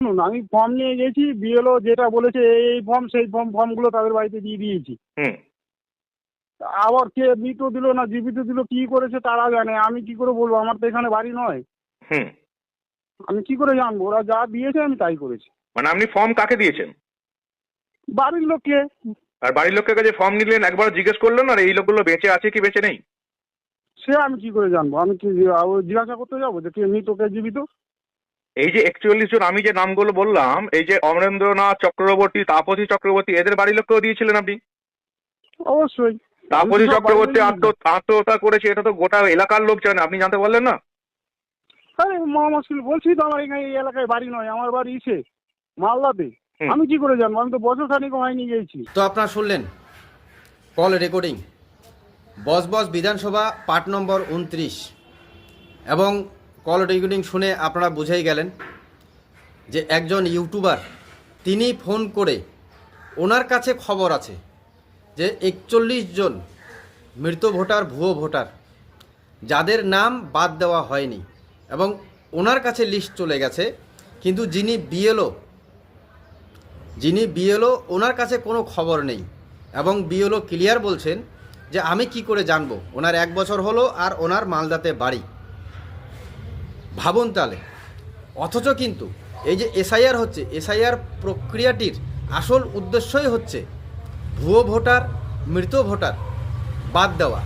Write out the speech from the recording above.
শুনুন, আমি ফর্ম নিয়ে গেছি, বিএলও যেটা বলেছে এই ফর্ম সেই ফর্মগুলো তাদের বাড়িতে দিয়ে দিয়েছি। হুম। আবার কে মৃত দিল না জীবিত দিল কি করেছে তারা জানে, আমি কি করে বলবো? আমার তো এখানে বাড়ি নয়, হুম। আমি কি করে জানবো? ওরা যা দিয়েছে আমি তাই করেছি। মানে আপনি ফর্ম কাকে দিয়েছেন? বাড়ির লোককে। আর বাড়ির লোকের কাছে ফর্ম নিলেন, একবার জিজ্ঞেস করলেন আর এই লোকগুলো বেঁচে আছে কি বেঁচে নেই? সে আমি কি করে জানবো? আমি কি জিজ্ঞাসা করতে যাবো যে কে মৃত কে জীবিত? এই যে 41 জন আমি যে নামগুলো বললাম, এই যে অমরেন্দ্রনাথ চক্রবর্তী, তাপসী চক্রবর্তী, এদের বাড়ির লোককেও দিয়েছিলেন আপনি? অবশ্যই। তাপসী চক্রবর্তী আত্মহত্যা করেছে এটা তো গোটা এলাকার লোক জানে, আপনি জানতে পারলেন না? আরে মহা মুশকিল, বলছি তো আমার এখানে এই এলাকায় বাড়ি নয়, আমার বাড়ি ইসে মালদাতে। হুম। আমি কি করে জানবো? আমি তো বছর খানিক হয়নি গেছি। তো আপনারা শুনলেন কল রেকর্ডিং, বজবজ বিধানসভা পার্ট নম্বর 29, এবং কল রেকর্ডিং শুনে আপনারা বুঝেই গেলেন যে একজন ইউটিউবার তিনি ফোন করে ওনার কাছে খবর আছে যে 41 জন মৃত ভোটার, ভুয়ো ভোটার যাদের নাম বাদ দেওয়া হয়নি, এবং ওনার কাছে লিস্ট চলে গেছে, কিন্তু যিনি বিএলও ওনার কাছে কোনো খবর নেই, এবং বিএলও ক্লিয়ার বলছেন যে আমি কি করে জানবো? ওনার 1 বছর হলো আর ওনার মালদাতে বাড়ি। ভাবুন তাহলে। অথচ কিন্তু এই যে এসআইআর হচ্ছে, এসআইআর প্রক্রিয়াটির আসল উদ্দেশ্যই হচ্ছে ভুয়ো ভোটার, মৃত ভোটার বাদ দেওয়া।